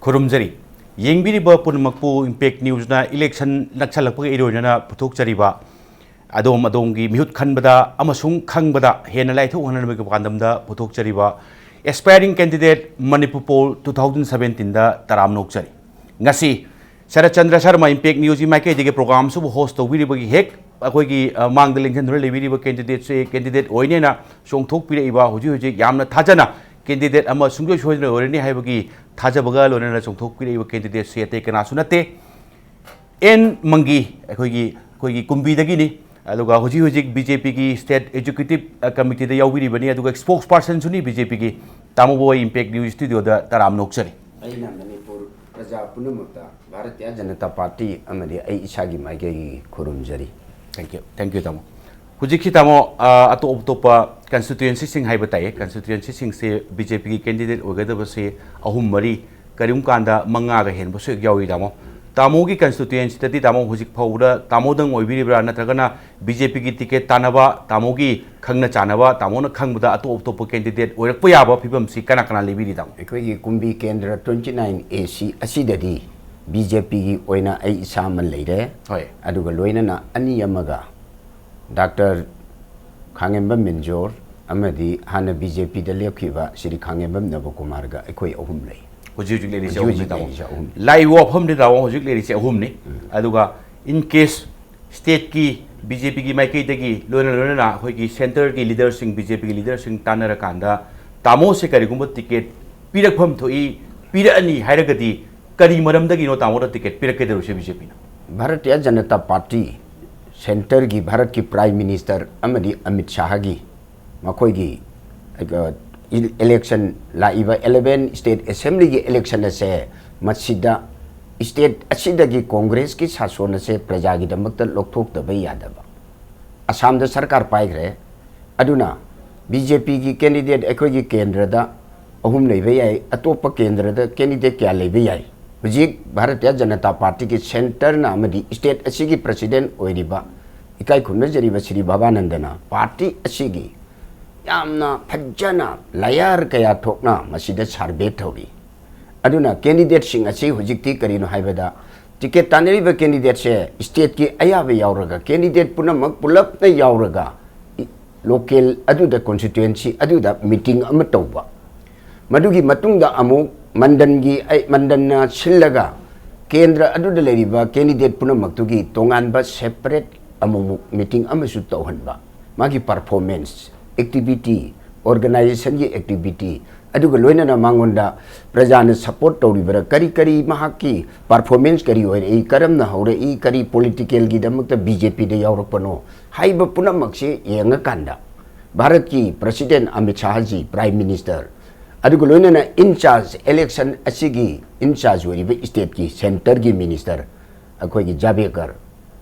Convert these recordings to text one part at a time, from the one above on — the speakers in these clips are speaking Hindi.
खुरुमजरी येंबिरिबा पुनमकपु इम्पैक्ट न्यूज़ना इलेक्शन नक्सलपग इरोइनना पुथोकजरिबा अदोम अदोंगी मिहुत खनबदा अमसुंग खंगबदा हेना लाइथो हननबग पांदमदा पुथोकजरिबा एस्पायरिंग कैंडिडेट मणिपुर पोल 2017 दा तराम नोकजरी ngasi शरद चंद्र शर्मा इम्पैक्ट न्यूज़ माइके दिगे प्रोग्राम सुब होस्ट तौबिरिबगी हेक अखोगी मांगद लिंगन लेबिरिबा कैंडिडेट ओइनेना सोंथोकपिरेइबा हुजि हुजि यामना थाजना कैंडिडेट अमा सुंगजो सोजन ओरनी हाइबगी थाजबगा लोनना सोंथोकपिरेइबा कैंडिडेट से अते कनासु नते एन मंगी अखोगी कुंबीदगिनी अदुगा हुजि हुजि बीजेपी की स्टेट एग्जीक्यूटिव कमिटी दा याउबिरिबनी अदुगा स्पोक्स पर्सन सुनी बीजेपी की तामुबो इम्पैक्ट न्यूज़ स्टूडियो दा तराम नोकसरी अइना मणिपुर प्रजा पुनमुक्ता भारतीय जनता पार्टी अमदि अइ इसागी माइकेगी खुरुमजरी थैंक यू तामो हुजिकी तामो अतोपा कंस्टिट्यूएंसी सिंह हाइबा ताए कंस्टिट्यूएंसी सिंह से बीजेपी की कैंडिडेट ओगदब से अहुम मरी करिम कांदा मंगा गा हेन बसु यावी तामो तामो की कंस्टिट्यूएंसी तदी तामो हुजिक फाउदा तामोदंग ओइबिरिब्रा नत्रगना बीजेपी की टिकट तानबा तामो की खंगना चानबा तामोना खंगबदा अतोपा कैंडिडेट ओरकप याबा फिबम सी कना कना लेबिरि तामो अखोगी कुंबी केंद्र 29AC असिददी बीजेपी की ओइना अइ इसामन लेरे होय अदुगा लोइनना अनि यमगा डॉक्टर खांगेंबम मिंजोर अमदी हाना बीजेपी दा लेखिबा श्री खांगेंबम नबकुमार गा अखोई अहुम लै हुजि हुजि लेरि से अहुम तामो लाई वफम दे दावो हुजि लेरि से अहुम नि अदुगा इन केस स्टेट की बीजेपी की माइकई दगी लोना अखोगी सेंटर की लीडर सिंह बीजेपी की लीडर सिंह तानर कांदा तामो से करिगुम टिकट पिरखम थोई पिरअनी हाइरगदी करी मरमदगिनो तामोदा टिकट पिरकेदरुसे बीजेपी ना भारतीय जनता पार्टी सेंटर की भारत की प्राइम मिनिस्टर अमदी अमित शाह की मखोगी इलेक्शन लाइबा 11 स्टेट असेंबली की इलेक्शन से मसीदा स्टेट असिदगी कांग्रेस की शासन से प्रजा की दमक लोकथोक्तब यादब असम द सरकार पाइग्रे अदुना बीजेपी की कैंडिडेट अखोगी केंद्र दा अहुम लेबे याय अतोप केंद्र दा कैंडिडेट क्या लेबे याय हुजिक भारतीय जनता पार्टी की सेंटर ना अमदी स्टेट असिगी प्रेसिडेंट ओइरिबा इकाई खुनजरिबा श्री बाबानंदना पार्टी असिगी यामना फज्जना लायार कया थोकना मसीदा सर्वे थौरी अदुना कैंडिडेट सिंह असी हुजिकती करिनो हाइबदा टिकट तानरिबा कैंडिडेट से स्टेट की अयाबे यावरगा कैंडिडेट पुनमक पुलपना यावरगा लोकल अदुदा कॉन्स्टिट्यूएंसी अदुदा मीटिंग अम तौबा मदुगी मतुंगदा अमुक मंडन सिलगा केंद्र अदुदा लेरिबा कैंडिडेट पुनमक्तुगी तोंगानबा सेपरेट अमुक मीटिंग अमसु तौहनबा मागी परफॉर्मेंस एक्टिविटी ऑर्गेनाइजेशन की एक्टिविटी अदुगा लोइनना मांगोंदा प्रजा ने सपोर्ट तौरिबरा करी करी महाकी परफॉर्मेंस करी होय ए करमना हौरे ई करी पॉलिटिकल की दमक बीजेपी दे यावरपनो हाइबा पुनमक्से येंगा कांदा भारत की president Amit Shah ji prime minister अदुगा लोइनना इंचार्ज इलेक्शन असिगी इंचार्ज होरिबा स्टेट की सेंटर की मिनिस्टर अखोगी जाबेकर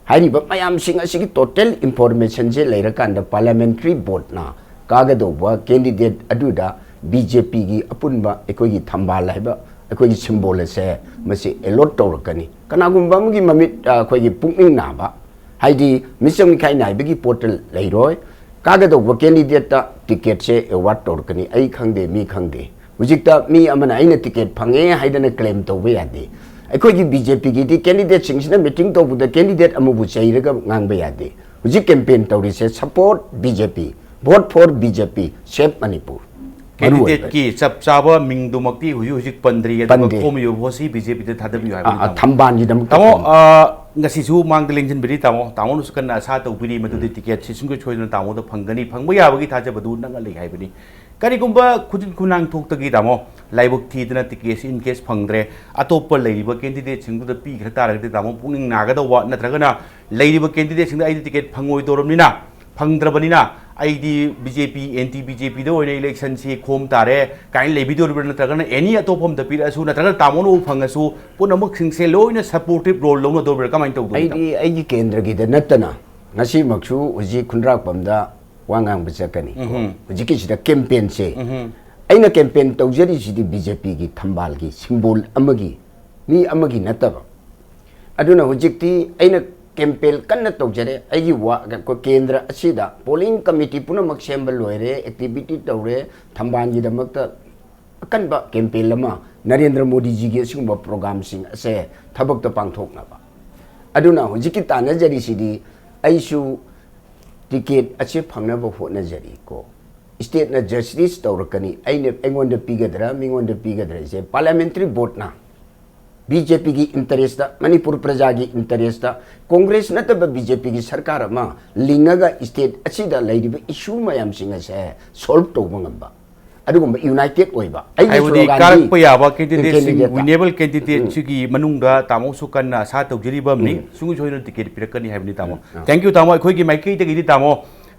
हाइरिबा मयाम सिंह असिगी टोटल इंफॉर्मेशन जे लेरकांदा पार्लियामेंट्री बोर्ड ना कागदोबा कैंडिडेट अदुदा बीजेपी की अपुनबा अखोगी थंबाल हाइबा अखोगी सिंबल से मसे एलोट तौरकनी कनागुंबा मगी ममित अखोगी पुकनिंग नाबा हाइदी मिसम खाइ नाइबगी पोर्टल लेरोय कागदोबा कैंडिडेट टिकट से अवार्ड तौरकनी आई खंगदे मी खंगदे हुजिकता मी अमना आइना टिकट फंगे हाइदना क्लेम तौबे यादे अखोगी बीजेपी की कैंडिडेट सिंह मीटिंग तौबदा कैंडिडेट अमुबु चैरगा ngang यादे हुजिक कैंपेन तौरी से support BJP vote for BJP save Manipur candidate की सब चाबा मिंगदुमक्ति हुजिक पंद्री कोमयो भोसी बीजेपी दे थादबियो हाइबा थंबान की दम तामो ngasisu mangda lengjin biri tamo nu sukan asa to biri madu ticket si sungko choidna tamo do phangani phangba yabagi thaja badu nanga le haibani kari gumba khujin khunang thoktagi tamo laibuk thidna ticket in case phangdre atoppa leiriba candidate singdu da pi khata ragde tamo puning naga do wa natragana leiriba candidate singda ai ticket phangoi doromnina phangdrabanina आईडी बीजेपी एंटी बीजेपी दो ओने इलेक्शन से खोम तारे काइन लेबिदो नत्रगना एनी अतोपम द पिरसु नत्रगना तामोनो फंगसु पुनमक सिंसे लोइना सपोर्टिव रोल लौना दोबर कमाइन तौदो आईडी केंद्र की नतना ngasi maksu uji khunrak pamda wangang bachakani uji ki sida campaign se aina campaign tawjari sidi BJP की थंबाल की सिंबल अमगी मी अमगी नतबा अदुना हुजिकती aina कैंपेन कन्न तौजरे अगी वा को केंद्र असिदा पोलिंग कमिटी पुनमक सेंबल लोइरे एक्टिविटी तौरे थंबान की दमक अकनबा कैंपेन लमा नरेंद्र मोदी जी के सिंगबा प्रोग्राम सिंग असे थबक त पांगथोकनाबा अदुना हुजिकी तानजरी सिदी आइसु टिकेट अच्छे फंगनबा होटनजरी को स्टेट ना जस्टिस तौरकनी आइने एंगोंड पीगदरा मिंगोंड पीगदरा से पार्लियामेंट्री बोर्ड ना बीजेपी की इंटरेस्ट मणिपुर प्रजा की इंटरेस्ट कांग्रेस नतब बीजेपी की सरकार मा लिंगगा स्टेट असिदा लैरिबा इशू मयाम सिंग से सॉल्व तौबंगबा अदुगुम यूनाइटेड ओइबा आइबुदी कारक पयाबा कैंडिडेट विनेबल कैंडिडेट सिगी मनुंगदा तामो सुकन्ना सा तौजरिबमनी सुंगु सोइना टिकेट पिरकनी हाइबनी तामो थैंक यू तामो अखोई की माइकई तगिदी तामो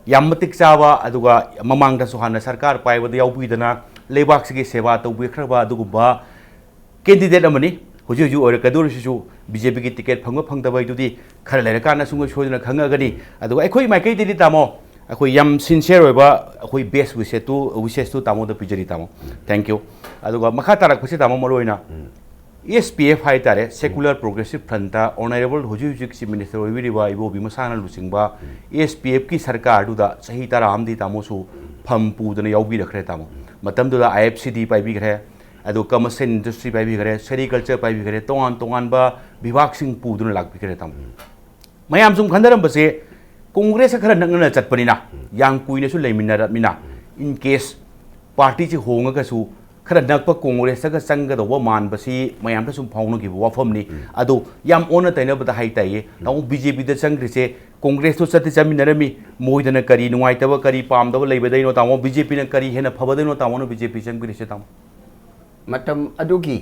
याम मतिक चावा अदुगा ममांगदा सुहाना सरकार पाइबदा याउबीदना लेबाक सिगी सेवा तौबिखरबा अदुगुबा कैंडिडेट अमनी हुजु हुजु और कदुरसिसु बीजेपी की टिकेट फंग फंगदबैदुदी खर लेरकाना सुंगु सोइना खंगगनी अदुगा अखोई माइकई दिदी तामो अखोई यम सिंसियर होइबा अखोई बेस्ट विशेष टू तामो द पिजरी तामो थैंक यू अदुगा मखा तारक खुसी तामो मरोइना एसपीएफ हाई तारे सेकुलर प्रोग्रेसिव फ्रंट ऑनरेबल हुजु हुजु चीफ मिनिस्टर ओइबिरिबा इबो बिमसाना लुसिंगबा एसपीएफ की सरकार दुदा सही तारा आमदी तामोसु फम पुदना याउबी रखरे तामो मतम दुदा आईएफसीडी पाइबी खरे अदु कमर्शियल इंडस्ट्री पाइबी खरे सेरिकल्चर पाइबी खरे तोंगान तोंगानबा विभाग सिंग पुदना लाकबी खरे तामो मयाम सुम खंदरम बसे कांग्रेस खर नंगना चटपनिना यांग कुइनसु लेमिनरमिना इन केस पार्टी से होंगगसु खर नकप कांग्रेस का संगदव मानबसी मयाम सुम फाउनगी वाफमनी अदो याम ओन तैनबद हाइताये ताऊ बीजेपी द संग्रिसे कांग्रेस तो सति चमिनरमी मोइदन करी नुवाइतब करी पामदब लेबदैनो ताऊ बीजेपी न करी हेन फबदैनो ताऊ बीजेपी संग्रिसे ताऊ मतम अदुगी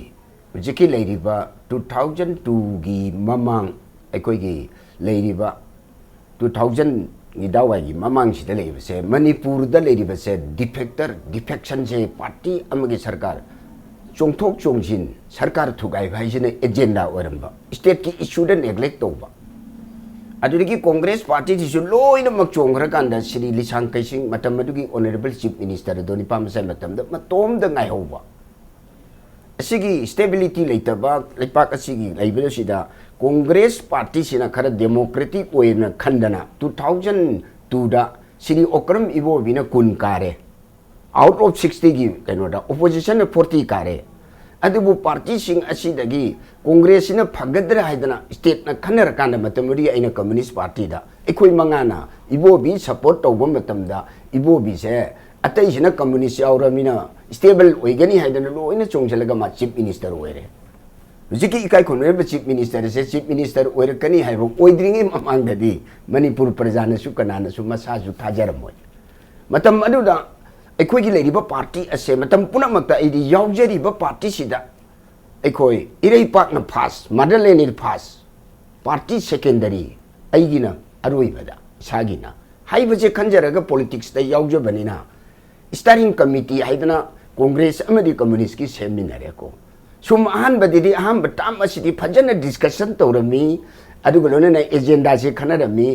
जिकी लेरिबा 2002 गी ममांग अकोइगी लेरिबा 2000 की दावाई ममांग सिदा लेबसे मणिपुर द लेरिबसे डिफेक्शन से पार्टी अमगी सरकार चोंथोक चोंजिन सरकार थुगाई भाइजने एजेंडा ओरंबा स्टेट की इशू द नेग्लेक्ट तोबा अदुगी कांग्रेस पार्टी जिसु लोइना मक चोंगरा कांदा श्री लिसांग कैसिंग मतम अदुगी ऑनरेबल चीफ मिनिस्टर दोनी पामसै मतम द मतोम द ngai होबा असिगी स्टेबिलिटी लेतबा लेपाक असिगी लेबेसिदा कांग्रेस पार्टी सिना खर डेमोक्रेटिक ओइना खंडना 2002 दा श्री ओक्रम इबो बिना कुन कारे आउट ऑफ 60 की कनोदा ओपोजिशन 40 कारे अदुबु पार्टी सिंग असिदगी कांग्रेस सिना फगदरा हाइदना स्टेट ना खनर कांदा मतमरी आइना कम्युनिस्ट पार्टी दा एखोइ मंगाना इबो बि सपोर्ट तौबा मतमदा इबो बि से अतैसिना कम्युनिस्ट यावरमिना स्टेबल ओइगनी हाइदना लोइना चोंगजलगा मा चीफ मिनिस्टर ओइरे हुजिकी इकाई खोनरेब चीफ मिनिस्टर ओइरकनी हाइबो ओइद्रिंगे ममांगदि मणिपुर प्रजानसु कनानसु मसासु थाजरमोय मतम अदुदा अखोइगी लेरिबा पार्टी असे मतम पुनमक्ता इदि यावजरिबा पार्टी सिदा अखोइ इरै पाकना first motherland is first party secondary अइगिना अरोइबदा सागिना हाइबजे खंजरगा पॉलिटिक्स दा यावजबनिना स्टारिंग कमिटी हाइदना कांग्रेस अमदी कम्युनिस्ट की सेमिनारेको सुम अहन बदिदी अहम बटाम असिदी फजन डिस्कशन तौरमी अदुगलोने एजेंडा से खनरमी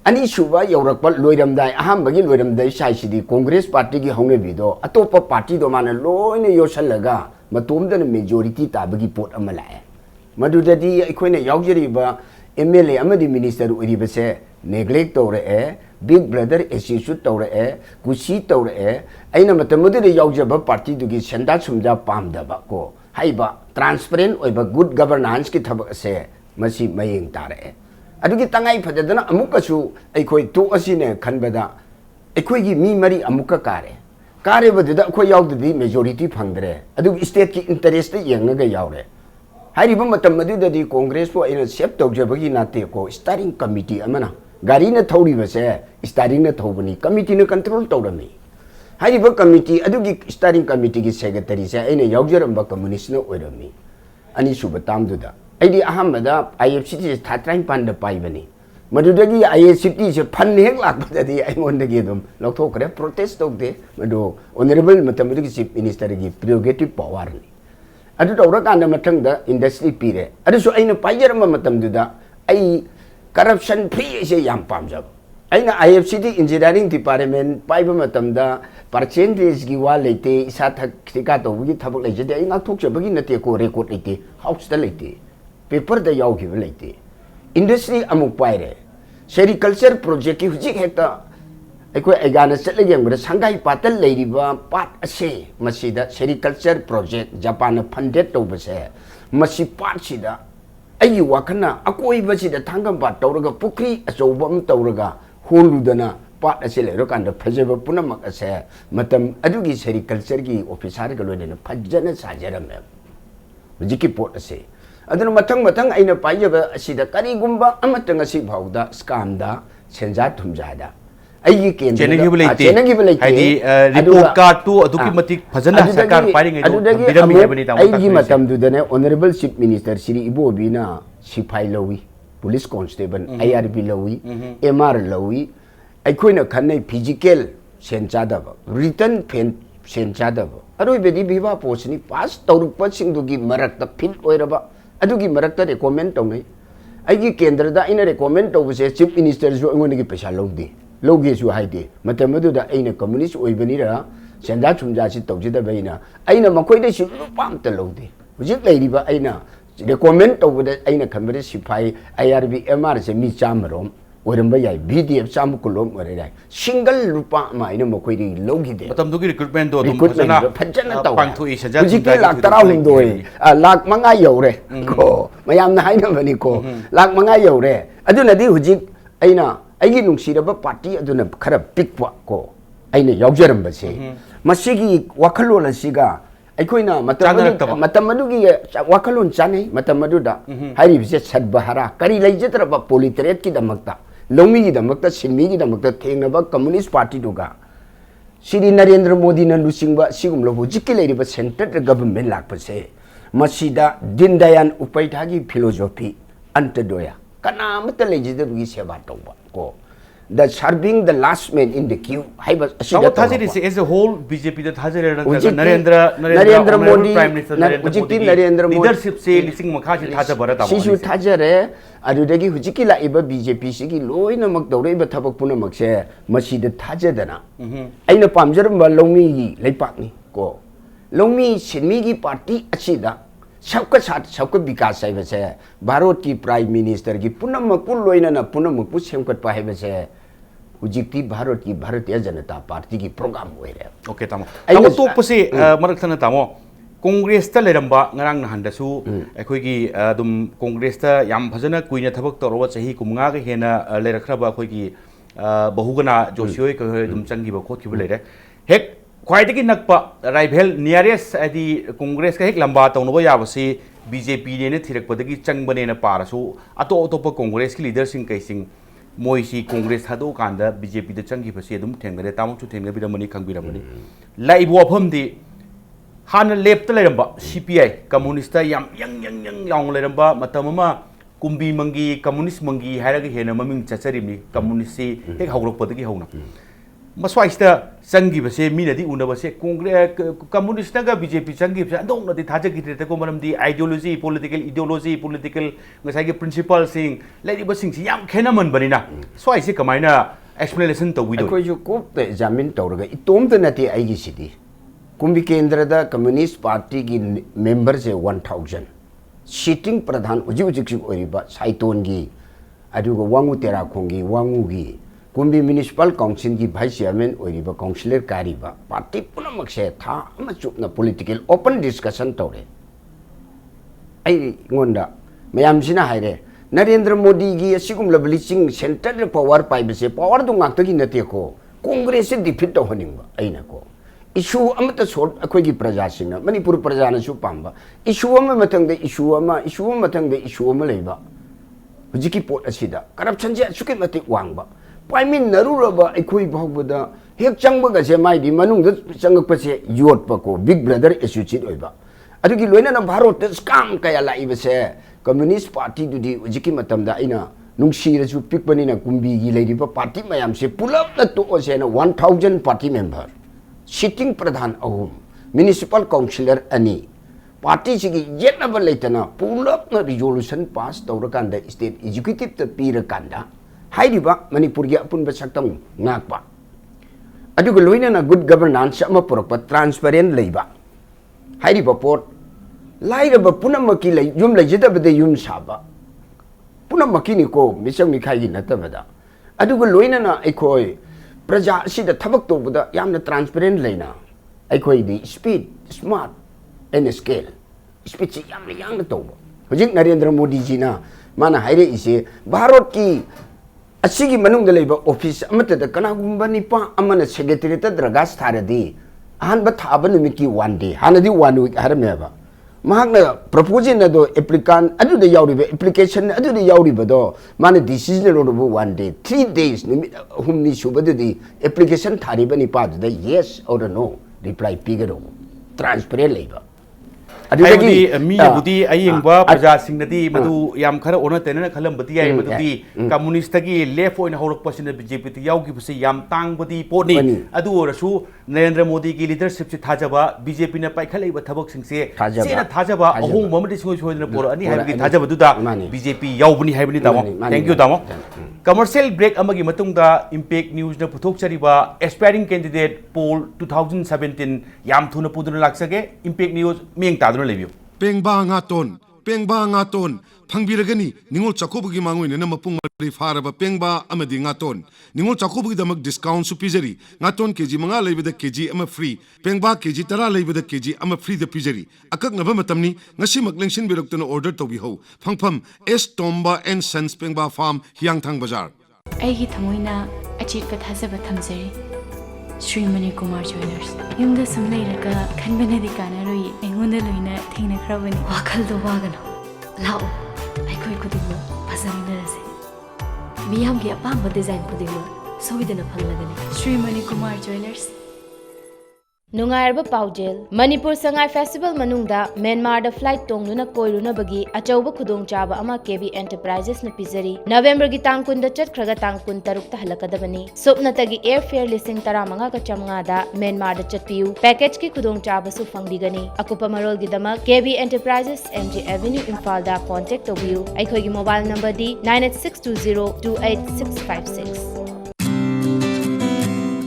अनि सुबा यौरक लोइरमदाय अहम बगी लोइरमदाय साइसिदी कांग्रेस पार्टी की हौने बिदो अतोप पार्टी दो माने लोइने योसलगा मतोमदन मेजॉरिटी ताबगी पोट अमा लाए मदुददी अखोइने यावजरिबा एमएलए अमदी मिनिस्टर ओइरिबसे नेग्लेक्ट तौरए बिग ब्रदर एसीसु तौरए कुसी तौरए अइना मतमदे यावजबा पार्टी दुगी सेंदा सुमदा पामदबा को हाइबा ट्रांसपेरेंट ओइबा गुड गवर्नेंस की थबक से मसी मयेंग तारे अदुगी तंगाई फददना अमुकसु अखोइ तो असिने खनबदा अखोइगी मी मरी अमुक कारे बदुदा अखोइ यावददी मेजॉरिटी फंगदरे अदुगी स्टेट की इंटरेस्ट येंगगा यावरे हाइरिबा मतम मदुददी कांग्रेस को अइना सेप तौजबगी नाते को स्टारिंग कमिटी अमना गाड़ी न थौरिबसे स्टारिंग न थौबनी कमिटी न कंट्रोल तौरमी हाइरिबा कमिटी अदुगी स्टारिंग कमिटी की सेक्रेटरी से अइना यावजरंबा कम्युनिस्ट न ओइरमी अनि सुबा तामदुदा अइदी अहमदा आईएफसीटी से थात्राइन पांड पाइबनी मदुदगी आईएफसीटी से फन हेक लाकबददी आइमोंदगी दम लौथोकरे प्रोटेस्ट तौदे मदो ऑनरेबल मतमदगी चीफ मिनिस्टर की प्रिरोगेटिव पावर नि अदु तौरकांदा मथंगदा इंडस्ट्री पीरे अदुसु अइना पाइजरम मतमदुदा अइ करप्शन फ्री से याम पामजब अइना आईएफसीटी इंजीनियरिंग डिपार्टमेंट पाइबा मतमदा परसेंटेज की वा लेते इसा ठिका तौबगी थबक लेजदे अइ नाथोकजबगी नते को रेकॉर्ड लेते हाउस दा लेते पेपर दा यावगिब लेते इंडस्ट्री अमुक पाइरे सेरिकल्चर प्रोजेक्ट की हुजिक हेक्ता ꯑꯩꯈꯣꯏ ꯑꯩꯒꯥꯅ ꯆꯠꯂ ꯌꯦꯡꯕꯗ ꯁꯪꯒꯥꯏ ꯄꯥꯠꯇ ꯂꯩꯔꯤꯕ ꯄꯥꯠ ꯑꯁꯦ ꯃꯁꯤꯗ ꯁꯦꯔꯤꯀꯜꯆꯔ ꯄ꯭ꯔꯣꯖꯦꯛ ꯖꯄꯥꯟꯅ ꯐꯟꯗꯦꯠ ꯇꯧꯕꯁꯦ ꯃꯁꯤ ꯄꯥꯠꯁꯤꯗ ꯑꯩꯒꯤ ꯋꯥꯈꯜꯅ ꯑꯀꯣꯏꯕꯁꯤꯗ ꯊꯥꯡꯒꯝꯄꯥꯠ ꯇꯧꯔꯒ ꯄꯨꯈ꯭ꯔꯤ ꯑꯆꯧꯕ ꯑꯃ ꯇꯧꯔꯒ ꯍꯣꯜꯂꯨꯗꯅ ꯄꯥꯠ ꯑꯁꯤ ꯂꯩꯔꯀꯥꯟꯗ ꯐꯖꯕ ꯄꯨꯝꯅꯃꯛ ꯑꯁꯦ ꯃꯇꯝ ꯑꯗꯨꯒꯤ ꯁꯦꯔꯤꯀꯜꯆꯔꯒꯤ ꯑꯣꯐꯤꯁꯥꯔꯒ ꯂꯣꯏꯅꯅ ꯐꯖꯅ ꯁꯥꯖꯔꯝꯃꯦ ꯍꯧꯖꯤꯛꯀꯤ ꯄꯣꯠ ꯑꯁꯦ ꯑꯗꯨꯅ ꯃꯊꯪ ꯑꯩꯅ ꯄꯥꯏꯖꯕ ꯑꯁꯤꯗ ꯀꯔꯤꯒꯨꯝꯕ ꯑꯃꯠꯇ ꯉꯁꯤ ꯐꯥꯎꯗ ꯁ꯭ꯀꯥꯝꯗ ꯁꯦꯟꯖꯥ ꯊꯨꯝꯖꯥꯗ ꯑꯩꯒꯤ ꯀꯦꯟꯗ꯭ꯔꯗ ꯆꯦꯟꯅꯈꯤꯕ ꯂꯩꯇꯦ ꯍꯥꯏꯗꯤ ꯔꯤꯄꯣꯔꯠ ꯀꯥꯔꯗꯇꯨ ꯑꯗꯨꯛꯀꯤ ꯃꯇꯤꯛ ꯐꯖꯅ ꯁꯔꯀꯥꯔ ꯄꯥꯏꯔꯤꯉꯩꯗ ꯊꯝꯕꯤꯔꯝꯃꯤ ꯍꯥꯏꯕꯅꯤ ꯇꯥꯃꯣ ꯑꯩꯒꯤ ꯃꯇꯝꯗꯨꯗꯅꯦ ꯑꯣꯅꯔꯦꯕꯜ ꯆꯤꯐ ꯃꯤꯅꯤꯁꯇꯔ ꯁ꯭ꯔꯤ ꯏꯕꯣꯕꯤꯅ ꯁꯤꯐꯥꯏ ꯂꯧꯏ ꯄꯨꯂꯤꯁ ꯀꯣꯟꯁꯇꯦꯕꯜ IRB ꯂꯧꯏ MR ꯂꯧꯏ ꯑꯩꯈꯣꯏꯅ ꯈꯟꯅꯩ ꯐꯤꯖꯤꯀꯦꯜ ꯁꯦꯟ ꯆꯥꯗꯕ ꯔꯤꯇꯟ ꯁꯦꯟ ꯆꯥꯗꯕ ꯑꯔꯣꯏꯕꯗꯤ ꯚꯤꯚꯥ ꯄꯣꯁꯅꯤ ꯄꯥꯁ ꯇꯧꯔꯛꯄꯁꯤꯡꯗꯨꯒꯤ ꯃꯔꯛꯇ ꯐꯤꯜ ꯑꯣꯏꯔꯕ ꯑꯗꯨꯒꯤ ꯃꯔꯛꯇ ꯔꯦꯀꯣꯃꯦꯟ ꯇꯧꯅꯩ ꯑꯩꯒꯤ ꯀꯦꯟꯗ꯭ꯔꯗ ꯑꯩꯅ ꯔꯦꯀꯣꯃꯦꯟ ꯇꯧꯕꯁꯦ ꯆꯤꯐ ꯃꯤꯅꯤꯁꯇꯔꯁꯨ ꯑꯩꯉꯣꯟꯗꯒꯤ ꯄꯩꯁꯥ ꯂꯧꯗꯦ ꯂꯧꯒꯦꯁꯨ ꯍꯥꯏꯗꯦ ꯃꯇꯝ ꯑꯗꯨꯗ ꯑꯩꯅ ꯀꯝꯃꯨꯅꯤꯁ ꯑꯣꯏꯕꯅꯤꯅ ꯁꯦꯟꯖꯥ ꯊꯨꯝꯖꯥꯁꯤ ꯇꯧꯖꯗꯕꯩꯅ ꯑꯩꯅ ꯃꯈꯣꯏꯗꯁꯨ ꯂꯨꯄꯥ ꯑꯝꯇ ꯂꯧꯗꯦ ꯍꯧꯖꯤꯛ ꯂꯩꯔꯤꯕ ꯑꯩꯅ ꯔꯦꯀꯣꯃꯦꯟ ꯇꯧꯕꯗ ꯑꯩꯅ ꯈꯟꯕꯗ ꯁꯤꯐꯥꯏ IRB MRꯁꯦ ꯃꯤ 100 ꯑꯣꯏꯔꯝꯕ ꯌꯥꯏ VDF 100 ꯀꯨꯟꯂꯣꯝ ꯑꯣꯏꯔ ꯌꯥꯏ ꯁꯤꯡꯒꯜ ꯂꯨꯄꯥ ꯑꯃ ꯑꯩꯅ ꯃꯈꯣꯏꯗꯒꯤ ꯂꯧꯈꯤꯗꯦ ꯃꯇꯝꯗꯨꯒꯤ ꯔꯤꯀ꯭ꯔꯨꯠꯃꯦꯟꯗꯣ ꯑꯗꯨꯝ ꯐꯖꯅ ꯇꯧꯋꯦ ꯄꯥꯡꯊꯣꯛꯏ ꯁꯦꯟꯖꯥ ꯍꯧꯖꯤꯛꯇꯤ ꯂꯥꯛ 16 ꯂꯥꯛ 5 ꯌꯧꯔꯦ ꯀꯣ ꯃꯌꯥꯝꯅ ꯍꯥꯏꯅꯕꯅꯤꯀꯣ ꯂꯥꯛ 5 ꯌꯧꯔꯦ ꯑꯗꯨꯅꯗꯤ ꯍꯧꯖꯤꯛ ꯑꯩꯅ ꯑꯩꯒꯤ ꯅꯨꯡꯁꯤꯔꯕ ꯄꯥꯔꯇꯤ ꯑꯗꯨꯅ ꯈꯔ ꯄꯤꯛꯄ ꯀꯣ ꯑꯩꯅ ꯌꯥꯎꯖꯔꯝꯕꯁꯦ ꯃꯁꯤꯒꯤ ꯋꯥꯈꯜꯂꯣꯟ ꯑꯁꯤga ꯑꯩꯈꯣꯏꯅ ꯃꯇꯝ ꯑꯗꯨꯒꯤ ꯋꯥꯈꯜꯂꯣꯟ ꯆꯥꯅꯩ ꯃꯇꯝ ꯑꯗꯨꯗ ꯍꯥꯏꯔꯤꯕꯁꯦ ꯁꯠꯕꯍꯥꯔꯥ ꯀꯔꯤ ꯂꯩꯖꯗ꯭ꯔꯕ ꯄꯣꯂꯤꯇꯔꯦꯠꯀꯤꯗꯃꯛꯇ ꯂꯧꯃꯤꯒꯤꯗꯃꯛꯇ ꯁꯤꯟꯃꯤꯒꯤꯗꯃꯛꯇ ꯊꯦꯡꯅꯕ ꯀꯝꯃꯨꯅꯤꯁ ꯄꯥꯔꯇꯤꯗꯨꯒ ꯁ꯭ꯔꯤ ꯅꯔꯦꯟꯗ꯭ꯔ ꯃꯣꯗꯤꯅ ꯂꯨꯆꯤꯡꯕ ꯑꯁꯤꯒꯨꯝꯂꯕ ꯍꯧꯖꯤꯛꯀꯤ ꯂꯩꯔꯤꯕ ꯁꯦꯟꯇꯔꯗ ꯒꯕꯔꯟꯃꯦꯟ ꯂꯥꯛꯄꯁꯦ ꯃꯁꯤꯗ ꯗꯤꯟ ꯗꯌꯥꯟ ꯎꯄꯥꯙ꯭ꯌꯥꯏꯒꯤ ꯐꯤꯂꯣꯁꯣꯐꯤ ꯑꯟꯇꯗꯣꯌꯥ ꯀꯅꯥꯃꯠꯇ ꯂꯩꯖꯗꯕꯒꯤ ꯁꯦꯕꯥ ꯇꯧꯕ ꯀꯣ the serving the last man in the queue haiba asida thajarisi as a whole BJP da thajare Narendra Modi Prime Minister Narendra Modi leadership se lising makha si thajabara ta sisu thajare adudagi hujiki la iba BJP sigi loina mak dawreba thabak puna makse masida thajadana aina pamjaramba longmi gi leipak ni ko longmi sinmi gi party asida सबका साथ सबका विकास है बसे भारत की प्राइम मिनिस्टर की पुनमकु लोइना ना पुनमकु सेमकट पाहे बसे हुजिकती भारत की भारतीय जनता पार्टी की प्रोग्राम होय रे ओके तामो तामो तोपसे मरकथना तामो कांग्रेस ता लेरंबा ngarang nahandasu अखोइगी दुम कांग्रेस ता याम फजना कुइना थबक तोरवा चही कुमंगा गे हेना लेरखरबा अखोइगी बहुगना जोशियोय क दुम चंगीबा खोखिबा लेरे हेक ख्वाइदगी नकपा राइवल नियरेस्ट आदि कांग्रेस का हेक लंबा तौनबा याबसी बीजेपी ने थिरकपदगी चंगबनेना पारसु अतो अतोप कांग्रेस की लीडर सिंह कैसिंग मोइसी कांग्रेस थादो कांदा बीजेपी द चंगी फसी अदुम थेंगरे तामुचु थेंगबिरमनी खंगबिरमनी लाइव वफमदी हान लेफ्ट लेरंबा CPI कम्युनिस्ट याम यंग लाउंग लेरंबा मतममा कुंबी मंगी कम्युनिस्ट मंगी हायरगे हेना ममिंग चचरिमनी कम्युनिस्ट हेक हौरकपदगी हौना मस्वाइस्ता चंगी बसे मीनदी उनबसे कांग्रेस कम्युनिस्ट का बीजेपी चंगी बसे अंदोंनदी थाजगिते तको मरमदी आइडियोलॉजी पॉलिटिकल ngसाइगे प्रिंसिपल सिंग लेरिबा सिंग सि याम खेनमन बनिना स्वाइसे कमाइना एक्सप्लेनेशन तविदो कोइ जो कोप ते एग्जामिन तौरगा इतोम त नति आइगी सिटी कुंभी केंद्रदा कम्युनिस्ट पार्टी की मेंबर से 1000 सिटिंग प्रधान उजि उजिक ओरिबा साइतोनगी अदुगा वांगु तेरा खोंगी वांगुगी कुंभी म्युनिसिपल काउंसिल की वाइस चेयरमैन ओरिबा काउंसिलर कारिबा पार्टी पुनमक से था अमा चुपना पॉलिटिकल ओपन डिस्कशन तौरे आई ngonda mayam sina haire Narendra Modi की असिगुम लबलिचिंग सेंटर पावर पाइबसे पावर दो ngakta gi nate ko Congress से डिफीट तो हनिंगबा aina ko issue amata sort akoi gi praja singna manipur praja na su pamba issue ama matang de issue matang de issue ama leiba hujiki pot asida corruption je suke mate wangba पाइमिन नरुरबा अखोई भागबदा हेक चंगबगा से माइदी मनुंग चंगकपसे योटपको बिग ब्रदर एसोसिएट ओइबा अदुगी लोइना भारत स्काम कया लाइबसे कम्युनिस्ट पार्टी दुदी उजिकी मतमदा आइना नुंगसीरसु पिकबनिना कुंबीगी लेरिबा पार्टी मयाम से पुलप न तोसेना 1000 पार्टी मेंबर सिटिंग प्रधान अहुम म्युनिसिपल काउंसिलर अनि पार्टी सिगी येनब लेतना पुलप न रिजोल्यूशन पास तौरकांदा स्टेट एग्जीक्यूटिव त पीरकांदा हाइरिबा मणिपुर की अपुनबा सक्तम नाकपा अदुगा लोइना गुड गवर्नेंस अमा पुरकपा ट्रांसपेरेंट लेबा हाइरिबा पोट लाइरबा पुनमकी ले युम लेजदबदे युम साबा पुनमकी निको मिसंग मिखाई नतबदा अदुगा लोइना अखोय प्रजा असिदा थबक तोबदा यामना ट्रांसपेरेंट लेना अखोइदी speed smart and scale speed से यामना यांगना तोबा हजिक नरेंद्र मोदी जी ना माना हाइरे इसे भारत की असिगी मनुंग लेबा ऑफिस अमतदा कनागुंबा निपा अमना सेक्रेटरीट द्रगास थारदी अहनबा थाबा निमिकी 1 डे हानदी 1 वीक हरमेबा महागना प्रपोजल अदो एप्लिकान अदुदा यावरिबा एप्लीकेशन अदुदा यावरिबदो माने डिसीजन रोडबो 1 डे 3 days निमिट हुमनी सुबदुदी एप्लीकेशन थारिबा निपादुदा यस और नो रिप्लाई पिगरो ट्रांसपेरेंट लेबा अदुदगी मीबुदी अयिंगबा प्रजा सिंगनदी मदु याम खरा ओना तेना खलमबती याय मदुदी कम्युनिस्ट की लेफ्ट ओइन हौरकपसिन बीजेपी ती यावगिबसे याम तांगबदी पोनी अदु ओरसु नरेंद्र मोदी की लीडरशिप से थाजबा बीजेपी ने पाइखलैबा थबक सिंगसे सेना थाजबा अहोंग ममदि सिंगो सोयदना पोर अनि हाइबगी थाजबदुदा बीजेपी यावबनी हाइबनी तामो थैंक यू तामो कमर्शियल ब्रेक अमगी मतुंगदा इंपैक्ट न्यूज न पुथोकचरिबा एस्पायरिंग कैंडिडेट पोल 2017 याम थुना पुदुना लाक्सगे इंपैक्ट न्यूज मिंग तादुना लेबियो पेंगबा ngaton phangbiragani ningol chakobugi mangoina mapung mari faraba pengba amadi ngaton ningol chakobugi damak discount su pijari ngaton kg manga leibada kg ama free pengba kg tara leibada kg ama free da pijari akak naba matamni ngasi maklengsin biroktona order tobi ho phangpham s tomba and sons pengba farm hiangthang bazar aigi thamoina achit pa thasaba thamjari Sri Mani Kumar Jewelers yumda samlairaga khanbanadi kanaroi engonda loina thengna khrabani wakhal do wagano lao aikoi kudingo pasaminarase miyam gi apamba design kudingo soidana phanglagani Sri Mani Kumar Jewelers नुंगायरबा पाउजेल मणिपुर संगाई फेस्टिवल मनुंगदा म्यांमार दा फ्लाइट तोंगनुना कोइरुनबगी अचौबा खुदोंचाबा अमा केबी एंटरप्राइजेस न पिजरी नवंबर गी तांग 10 दा चटखरगा तांग 13 ता हलकदबनी सुपनतगी एयर फेयर लिसिंग 15 का चमंगा दा म्यांमार दा चटपियु पैकेज की खुदोंचाबा सु फंगबिगनी अकुपा मरोल गी दमा KB enterprises MG avenue Imphal दा कांटेक्ट तोबियु अखोगी मोबाइल नंबर दी 9862028656